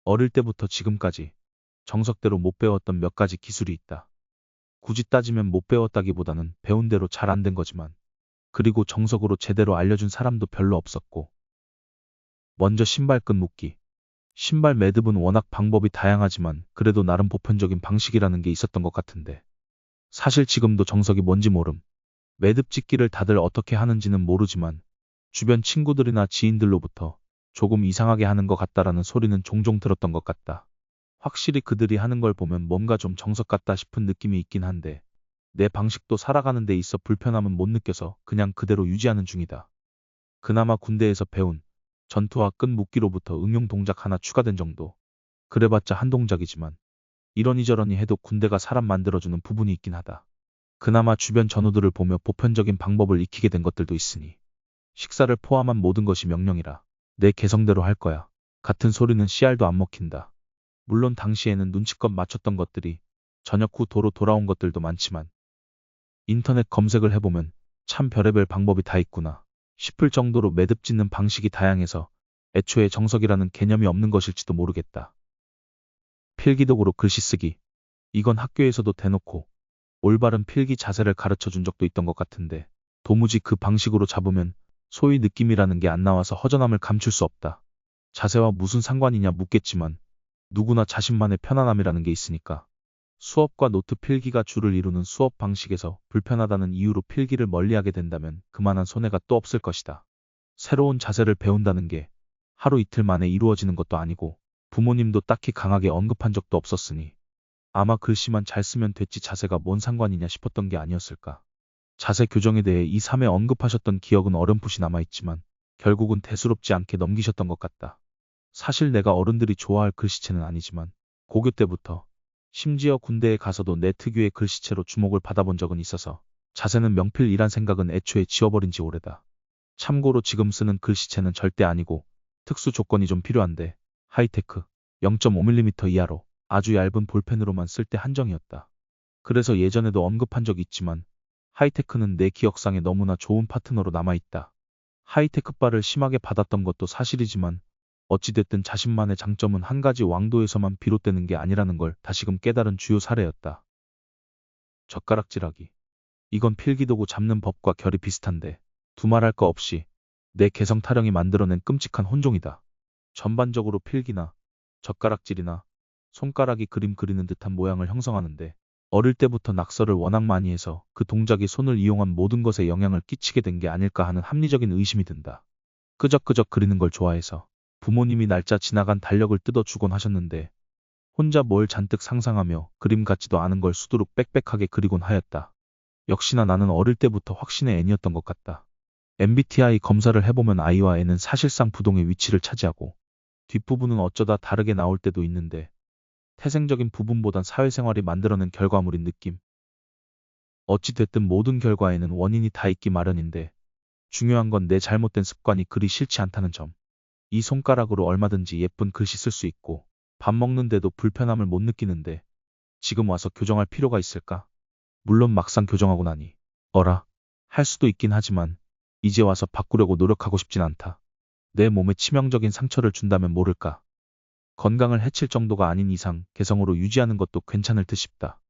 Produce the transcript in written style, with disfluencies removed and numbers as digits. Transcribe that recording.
어릴 때부터 지금까지 정석대로 못 배웠던 몇 가지 기술이 있다. 굳이 따지면 못 배웠다기보다는 배운 대로 잘 안 된 거지만, 그리고 정석으로 제대로 알려준 사람도 별로 없었고. 먼저 신발끈 묶기. 신발 매듭은 워낙 방법이 다양하지만 그래도 나름 보편적인 방식이라는 게 있었던 것 같은데, 사실 지금도 정석이 뭔지 모름. 매듭 짓기를 다들 어떻게 하는지는 모르지만 주변 친구들이나 지인들로부터 조금 이상하게 하는 것 같다라는 소리는 종종 들었던 것 같다. 확실히 그들이 하는 걸 보면 뭔가 좀 정석 같다 싶은 느낌이 있긴 한데, 내 방식도 살아가는 데 있어 불편함은 못 느껴서 그냥 그대로 유지하는 중이다. 그나마 군대에서 배운 전투화 끈 묶기로부터 응용 동작 하나 추가된 정도. 그래봤자 한 동작이지만 이러니저러니 해도 군대가 사람 만들어주는 부분이 있긴 하다. 그나마 주변 전우들을 보며 보편적인 방법을 익히게 된 것들도 있으니, 식사를 포함한 모든 것이 명령이라 내 개성대로 할 거야 같은 소리는 씨알도 안 먹힌다. 물론 당시에는 눈치껏 맞췄던 것들이 저녁 후 도로 돌아온 것들도 많지만, 인터넷 검색을 해보면 참 별의별 방법이 다 있구나 싶을 정도로 매듭 짓는 방식이 다양해서 애초에 정석이라는 개념이 없는 것일지도 모르겠다. 필기독으로 글씨 쓰기. 이건 학교에서도 대놓고 올바른 필기 자세를 가르쳐 준 적도 있던 것 같은데, 도무지 그 방식으로 잡으면 소위 느낌이라는 게 안 나와서 허전함을 감출 수 없다. 자세와 무슨 상관이냐 묻겠지만 누구나 자신만의 편안함이라는 게 있으니까. 수업과 노트 필기가 주를 이루는 수업 방식에서 불편하다는 이유로 필기를 멀리하게 된다면 그만한 손해가 또 없을 것이다. 새로운 자세를 배운다는 게 하루 이틀 만에 이루어지는 것도 아니고, 부모님도 딱히 강하게 언급한 적도 없었으니 아마 글씨만 잘 쓰면 됐지 자세가 뭔 상관이냐 싶었던 게 아니었을까. 자세 교정에 대해 2, 3회 언급하셨던 기억은 어렴풋이 남아있지만 결국은 대수롭지 않게 넘기셨던 것 같다. 사실 내가 어른들이 좋아할 글씨체는 아니지만 고교 때부터, 심지어 군대에 가서도 내 특유의 글씨체로 주목을 받아본 적은 있어서 자세는 명필이란 생각은 애초에 지워버린 지 오래다. 참고로 지금 쓰는 글씨체는 절대 아니고 특수 조건이 좀 필요한데 하이테크 0.5mm 이하로 아주 얇은 볼펜으로만 쓸 때 한정이었다. 그래서 예전에도 언급한 적 있지만 하이테크는 내 기억상에 너무나 좋은 파트너로 남아있다. 하이테크바를 심하게 받았던 것도 사실이지만 어찌됐든 자신만의 장점은 한 가지 왕도에서만 비롯되는 게 아니라는 걸 다시금 깨달은 주요 사례였다. 젓가락질하기. 이건 필기도구 잡는 법과 결이 비슷한데 두말할 거 없이 내 개성 타령이 만들어낸 끔찍한 혼종이다. 전반적으로 필기나 젓가락질이나 손가락이 그림 그리는 듯한 모양을 형성하는데, 어릴 때부터 낙서를 워낙 많이 해서 그 동작이 손을 이용한 모든 것에 영향을 끼치게 된 게 아닐까 하는 합리적인 의심이 든다. 끄적끄적 그리는 걸 좋아해서 부모님이 날짜 지나간 달력을 뜯어주곤 하셨는데, 혼자 뭘 잔뜩 상상하며 그림 같지도 않은 걸 수두룩 빽빽하게 그리곤 하였다. 역시나 나는 어릴 때부터 확신의 N이었던 것 같다. MBTI 검사를 해보면 I와 N은 사실상 부동의 위치를 차지하고 뒷부분은 어쩌다 다르게 나올 때도 있는데, 태생적인 부분보단 사회생활이 만들어낸 결과물인 느낌. 어찌 됐든 모든 결과에는 원인이 다 있기 마련인데, 중요한 건 내 잘못된 습관이 그리 싫지 않다는 점. 이 손가락으로 얼마든지 예쁜 글씨 쓸 수 있고 밥 먹는데도 불편함을 못 느끼는데 지금 와서 교정할 필요가 있을까? 물론 막상 교정하고 나니 어라 할 수도 있긴 하지만 이제 와서 바꾸려고 노력하고 싶진 않다. 내 몸에 치명적인 상처를 준다면 모를까. 건강을 해칠 정도가 아닌 이상 개성으로 유지하는 것도 괜찮을 듯 싶다.